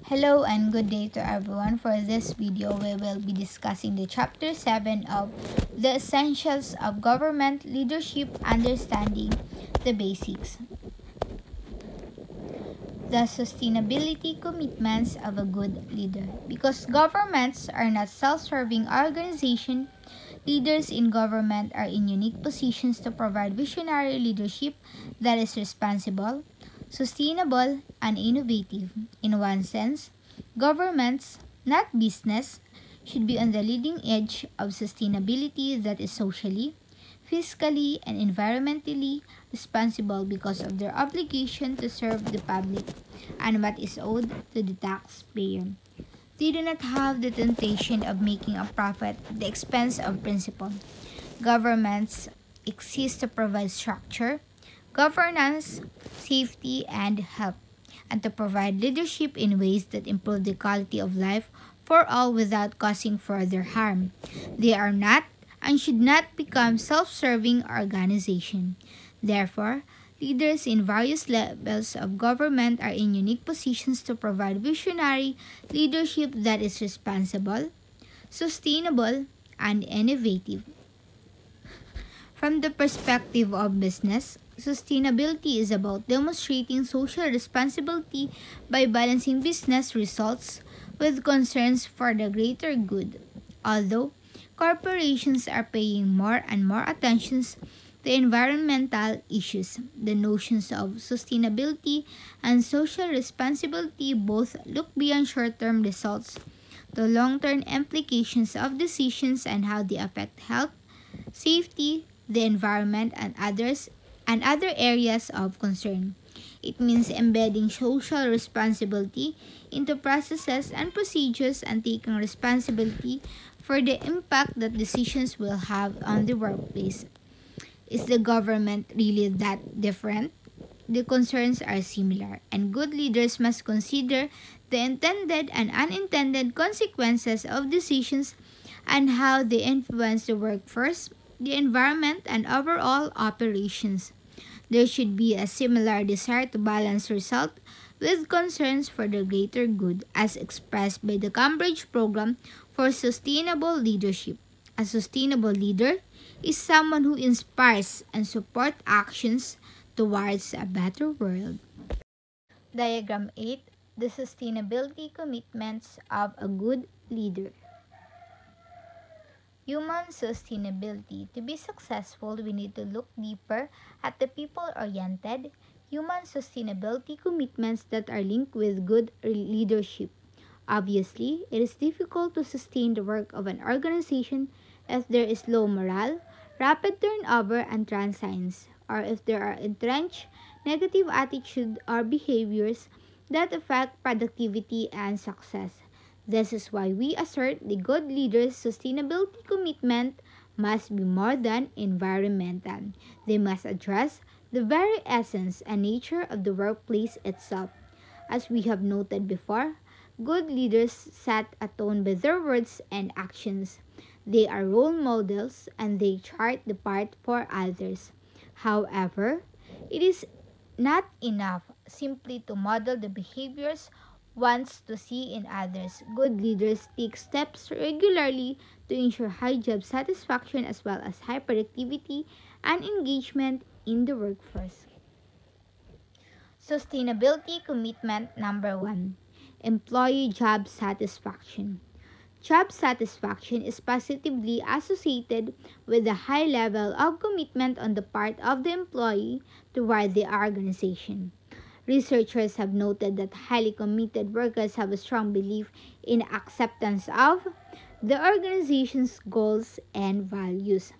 Hello and good day to everyone. For this video, we will be discussing the Chapter 7 of the Essentials of Government Leadership, Understanding the Basics. The sustainability commitments of a good leader. Because governments are not self-serving organizations, leaders in government are in unique positions to provide visionary leadership that is responsible, sustainable, and innovative. In one sense, governments, not business, should be on the leading edge of sustainability that is socially, fiscally, and environmentally responsible because of their obligation to serve the public and what is owed to the taxpayer. They do not have the temptation of making a profit at the expense of principle. Governments exist to provide structure, governance, safety, and health, and to provide leadership in ways that improve the quality of life for all without causing further harm. They are not and should not become self-serving organizations. Therefore, leaders in various levels of government are in unique positions to provide visionary leadership that is responsible, sustainable, and innovative. From the perspective of business, sustainability is about demonstrating social responsibility by balancing business results with concerns for the greater good. Although corporations are paying more and more attention to environmental issues, the notions of sustainability and social responsibility both look beyond short-term results to long-term implications of decisions and how they affect health, safety, the environment, and other areas of concern. It means embedding social responsibility into processes and procedures and taking responsibility for the impact that decisions will have on the workplace. Is the government really that different? The concerns are similar, and good leaders must consider the intended and unintended consequences of decisions and how they influence the workforce, the environment, and overall operations. There should be a similar desire to balance result with concerns for the greater good as expressed by the Cambridge Program for Sustainable Leadership. A sustainable leader is someone who inspires and supports actions towards a better world. Diagram 8. The sustainability commitments of a good leader. Human sustainability. To be successful, we need to look deeper at the people-oriented, human sustainability commitments that are linked with good leadership. Obviously, it is difficult to sustain the work of an organization if there is low morale, rapid turnover, and transience, or if there are entrenched negative attitudes or behaviors that affect productivity and success. This is why we assert the good leader's sustainability commitment must be more than environmental. They must address the very essence and nature of the workplace itself. As we have noted before, good leaders set a tone by their words and actions. They are role models and they chart the path for others. However, it is not enough simply to model the behaviors wants to see in others. Good leaders take steps regularly to ensure high job satisfaction as well as high productivity and engagement in the workforce. Sustainability commitment number 1. Employee job satisfaction. Job satisfaction is positively associated with a high level of commitment on the part of the employee toward the organization. Researchers have noted that highly committed workers have a strong belief in acceptance of the organization's goals and values.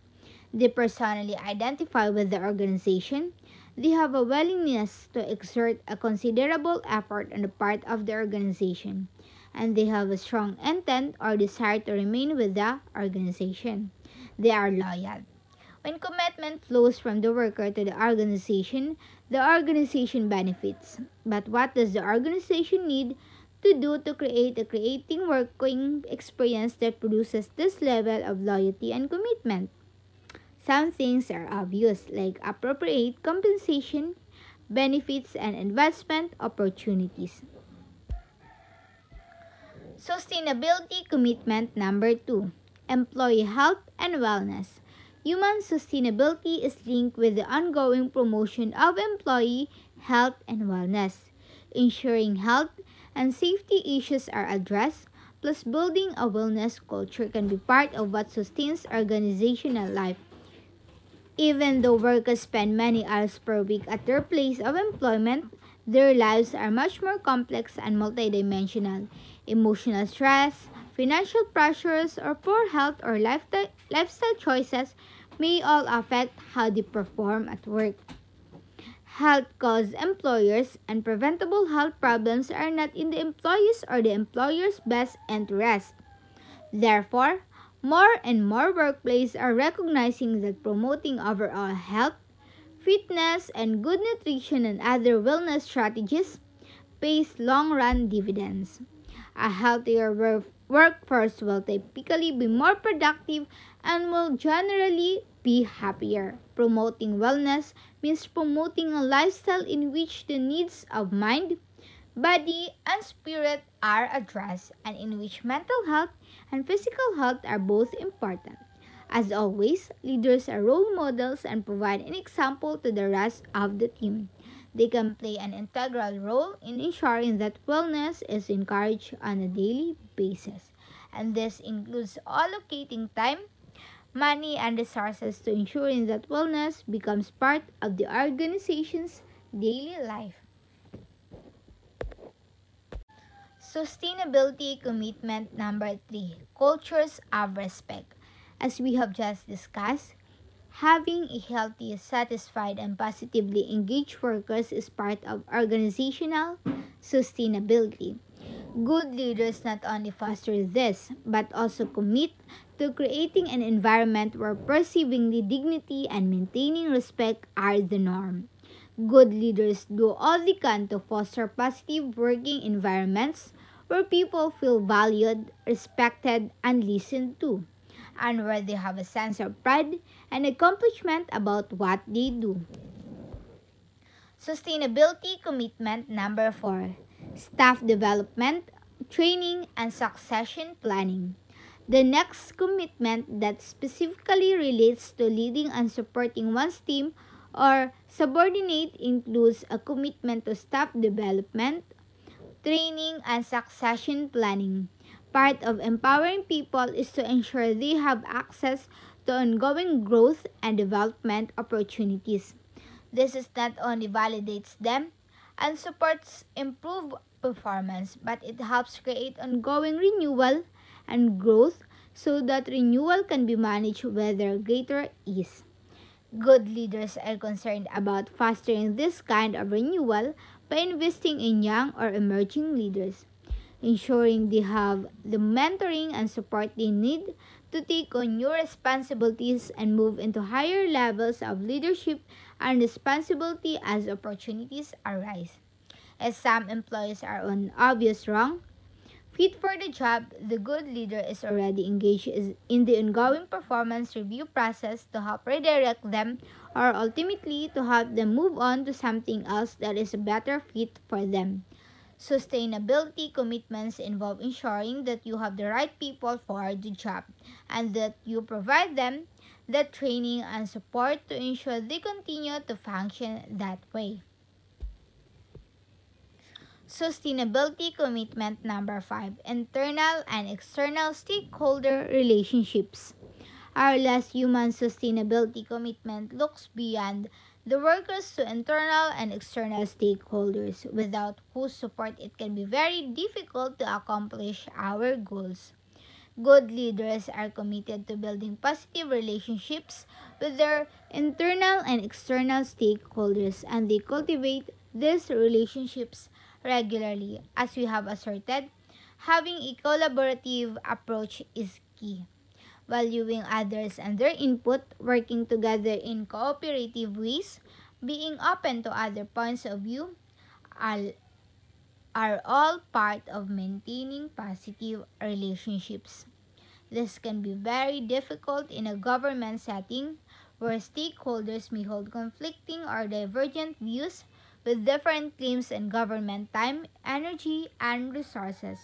They personally identify with the organization. They have a willingness to exert a considerable effort on the part of the organization, and they have a strong intent or desire to remain with the organization. They are loyal. When commitment flows from the worker to the organization benefits. But what does the organization need to do to create a creating working experience that produces this level of loyalty and commitment? Some things are obvious, like appropriate compensation, benefits, and investment opportunities. Sustainability commitment number 2, employee health and wellness. Human sustainability is linked with the ongoing promotion of employee health and wellness. Ensuring health and safety issues are addressed, plus building a wellness culture can be part of what sustains organizational life. Even though workers spend many hours per week at their place of employment, their lives are much more complex and multidimensional. Emotional stress, financial pressures, or poor health or lifestyle choices may all affect how they perform at work. Health cause employers and preventable health problems are not in the employees or the employer's best interest. Therefore, more and more workplaces are recognizing that promoting overall health, fitness, and good nutrition and other wellness strategies pays long-run dividends. A healthier workforce will typically be more productive and will generally be happier. Promoting wellness means promoting a lifestyle in which the needs of mind, body, and spirit are addressed and in which mental health and physical health are both important. As always, leaders are role models and provide an example to the rest of the team. They can play an integral role in ensuring that wellness is encouraged on a daily basis. And this includes allocating time, money, and resources to ensuring that wellness becomes part of the organization's daily life. Sustainability commitment number 3, cultures of respect. As we have just discussed, having a healthy, satisfied, and positively engaged workers is part of organizational sustainability. Good leaders not only foster this, but also commit to creating an environment where perceiving the dignity and maintaining respect are the norm. Good leaders do all they can to foster positive working environments where people feel valued, respected, and listened to, and where they have a sense of pride and accomplishment about what they do. Sustainability commitment number 4, staff development, training, and succession planning. The next commitment that specifically relates to leading and supporting one's team or subordinate includes a commitment to staff development, training, and succession planning. Part of empowering people is to ensure they have access to ongoing growth and development opportunities. This is not only validates them and supports improved performance, but it helps create ongoing renewal and growth so that renewal can be managed with greater ease. Good leaders are concerned about fostering this kind of renewal by investing in young or emerging leaders, ensuring they have the mentoring and support they need to take on new responsibilities and move into higher levels of leadership and responsibility as opportunities arise. As some employees are on obvious wrong, fit for the job, the good leader is already engaged in the ongoing performance review process to help redirect them or ultimately to help them move on to something else that is a better fit for them. Sustainability commitments involve ensuring that you have the right people for the job and that you provide them the training and support to ensure they continue to function that way. Sustainability commitment number 5, internal and external stakeholder relationships. Our last human sustainability commitment looks beyond the workers to internal and external stakeholders, without whose support it can be very difficult to accomplish our goals. Good leaders are committed to building positive relationships with their internal and external stakeholders, and they cultivate these relationships regularly. As we have asserted, having a collaborative approach is key. Valuing others and their input, working together in cooperative ways, being open to other points of view are all part of maintaining positive relationships. This can be very difficult in a government setting where stakeholders may hold conflicting or divergent views with different claims on government time, energy, and resources.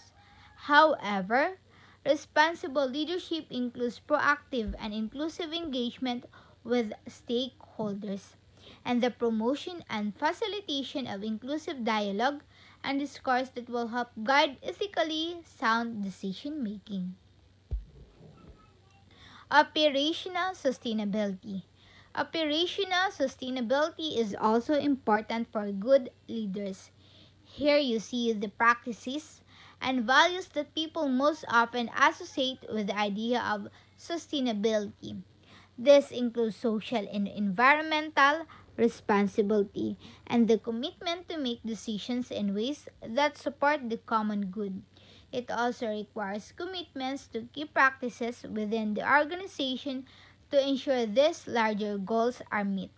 However, responsible leadership includes proactive and inclusive engagement with stakeholders and the promotion and facilitation of inclusive dialogue and discourse that will help guide ethically sound decision making. Operational sustainability. Operational sustainability is also important for good leaders. Here you see the practices and values that people most often associate with the idea of sustainability. This includes social and environmental responsibility and the commitment to make decisions in ways that support the common good. It also requires commitments to key practices within the organization to ensure these larger goals are met.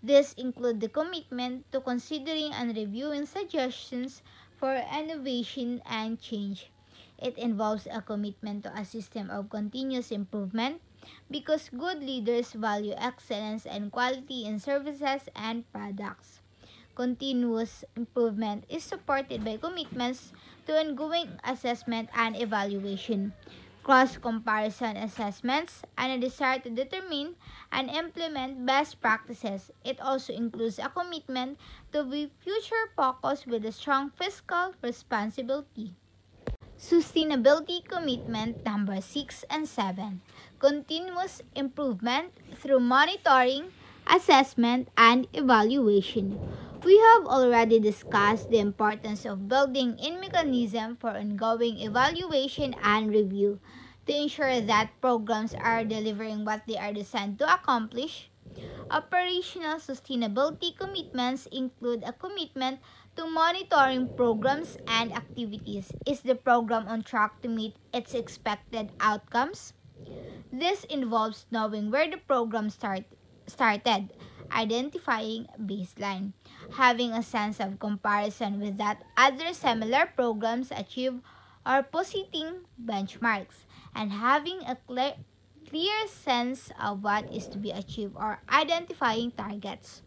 This include the commitment to considering and reviewing suggestions for innovation and change. It involves a commitment to a system of continuous improvement because good leaders value excellence and quality in services and products. Continuous improvement is supported by commitments to ongoing assessment and evaluation, cross-comparison assessments, and a desire to determine and implement best practices. It also includes a commitment to be future-focused with a strong fiscal responsibility. Sustainability commitment number 6 and 7. Continuous improvement through monitoring, assessment, and evaluation. We have already discussed the importance of building in mechanism for ongoing evaluation and review to ensure that programs are delivering what they are designed to accomplish. Operational sustainability commitments include a commitment to monitoring programs and activities. Is the program on track to meet its expected outcomes? This involves knowing where the program started, identifying baseline, having a sense of comparison with that other similar programs achieve or positing benchmarks, and having a clear sense of what is to be achieved or identifying targets.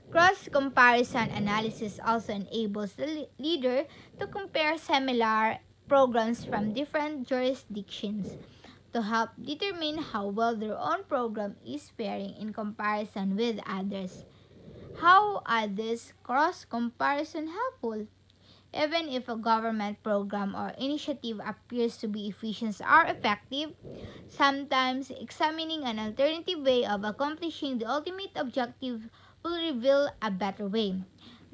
Cross-comparison analysis also enables the leader to compare similar programs from different jurisdictions to help determine how well their own program is faring in comparison with others. How are this cross-comparison helpful? Even if a government program or initiative appears to be efficient or effective, sometimes examining an alternative way of accomplishing the ultimate objective will reveal a better way.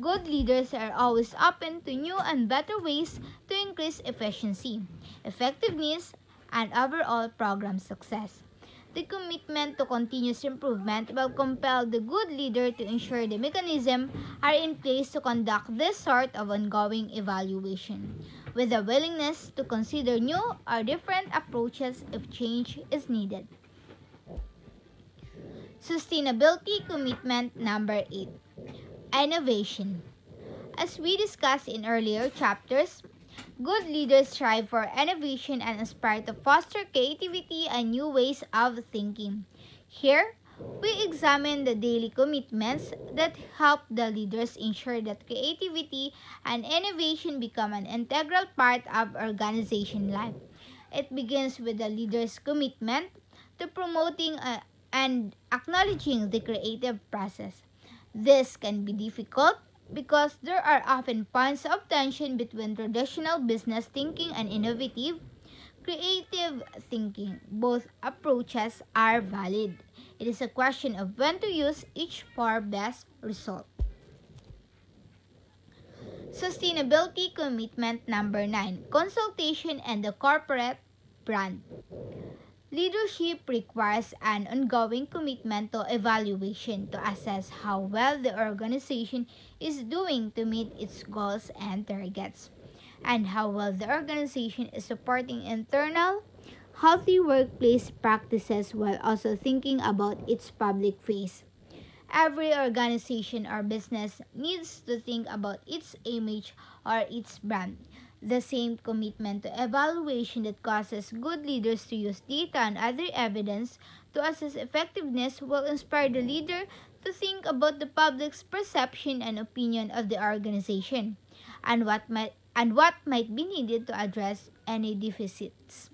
Good leaders are always open to new and better ways to increase efficiency, effectiveness, and overall program success. The commitment to continuous improvement will compel the good leader to ensure the mechanisms are in place to conduct this sort of ongoing evaluation, with a willingness to consider new or different approaches if change is needed. Sustainability commitment number 8. Innovation. As we discussed in earlier chapters, good leaders strive for innovation and aspire to foster creativity and new ways of thinking. Here, we examine the daily commitments that help the leaders ensure that creativity and innovation become an integral part of organization life. It begins with the leader's commitment to promoting and acknowledging the creative process. This can be difficult because there are often points of tension between traditional business thinking and innovative, creative thinking. Both approaches are valid. It is a question of when to use each for best result. Sustainability commitment number 9. Consultation and the corporate brand. Leadership requires an ongoing commitment to evaluation to assess how well the organization is doing to meet its goals and targets, and how well the organization is supporting internal, healthy workplace practices while also thinking about its public face. Every organization or business needs to think about its image or its brand. The same commitment to evaluation that causes good leaders to use data and other evidence to assess effectiveness will inspire the leader to think about the public's perception and opinion of the organization, and and what might be needed to address any deficits.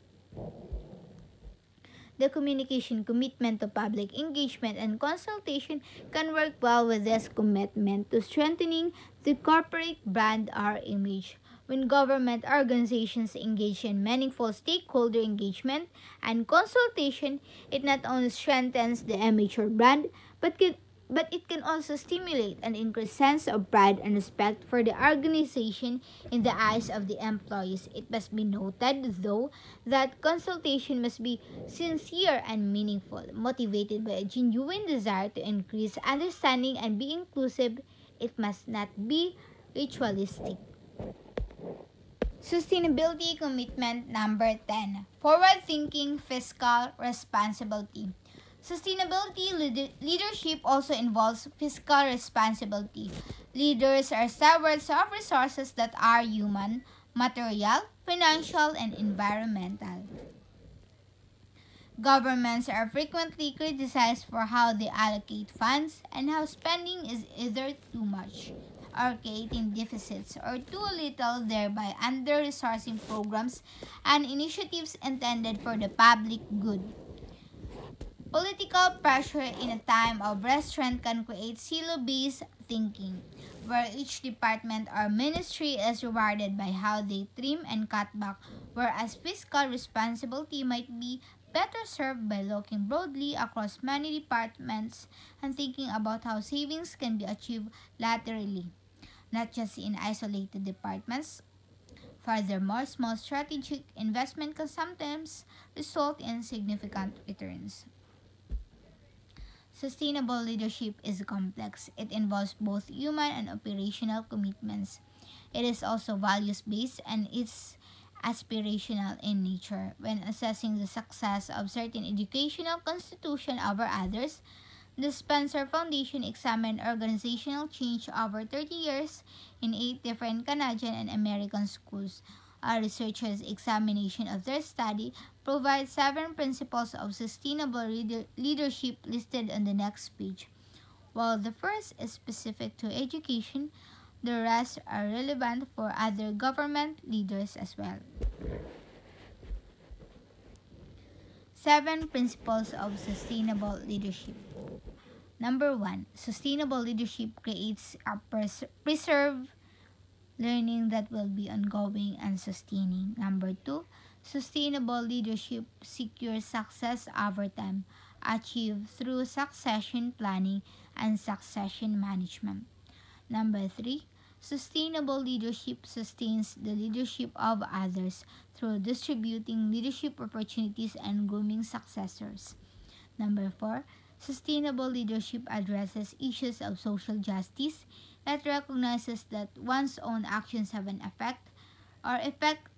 The communication commitment to public engagement and consultation can work well with this commitment to strengthening the corporate brand or image. When government organizations engage in meaningful stakeholder engagement and consultation, it not only strengthens the image or brand, but it can also stimulate an increased sense of pride and respect for the organization in the eyes of the employees. It must be noted, though, that consultation must be sincere and meaningful, motivated by a genuine desire to increase understanding and be inclusive. It must not be ritualistic. Sustainability commitment number 10. Forward-thinking fiscal responsibility. Sustainability leadership also involves fiscal responsibility. Leaders are stewards of resources that are human, material, financial, and environmental. Governments are frequently criticized for how they allocate funds and how spending is either too much or creating deficits or too little, thereby under-resourcing programs and initiatives intended for the public good. Political pressure in a time of restraint can create silo-based thinking, where each department or ministry is rewarded by how they trim and cut back, whereas fiscal responsibility might be better served by looking broadly across many departments and thinking about how savings can be achieved laterally, not just in isolated departments. Furthermore, small strategic investment can sometimes result in significant returns. Sustainable leadership is complex. It involves both human and operational commitments. It is also values-based and it's aspirational in nature. When assessing the success of certain educational institutions over others, the Spencer Foundation examined organizational change over 30 years in 8 different Canadian and American schools. A researcher's examination of their study provides 7 principles of sustainable leadership listed on the next page. While the first is specific to education, the rest are relevant for other government leaders as well. 7 principles of sustainable leadership. Number 1, sustainable leadership creates a preserved learning that will be ongoing and sustaining. Number 2, sustainable leadership secures success over time, achieved through succession planning and succession management. Number 3, sustainable leadership sustains the leadership of others through distributing leadership opportunities and grooming successors. Number 4, sustainable leadership addresses issues of social justice. It recognizes that one's own actions have an effect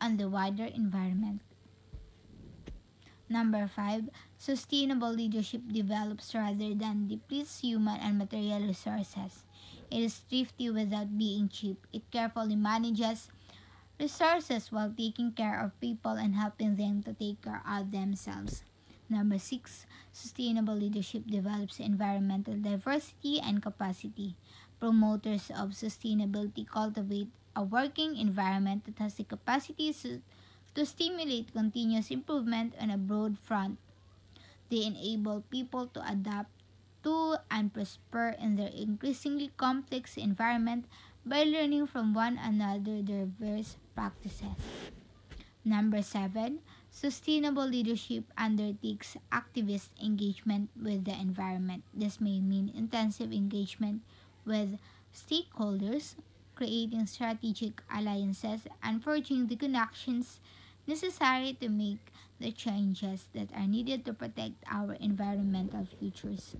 on the wider environment. Number 5, sustainable leadership develops rather than depletes human and material resources. It is thrifty without being cheap. It carefully manages resources while taking care of people and helping them to take care of themselves. Number 6, sustainable leadership develops environmental diversity and capacity. Promoters of sustainability cultivate a working environment that has the capacity to stimulate continuous improvement on a broad front. They enable people to adapt to and prosper in their increasingly complex environment by learning from one another diverse practices. Number 7, sustainable leadership undertakes activist engagement with the environment. This may mean intensive engagement with stakeholders, creating strategic alliances, and forging the connections necessary to make the changes that are needed to protect our environmental futures.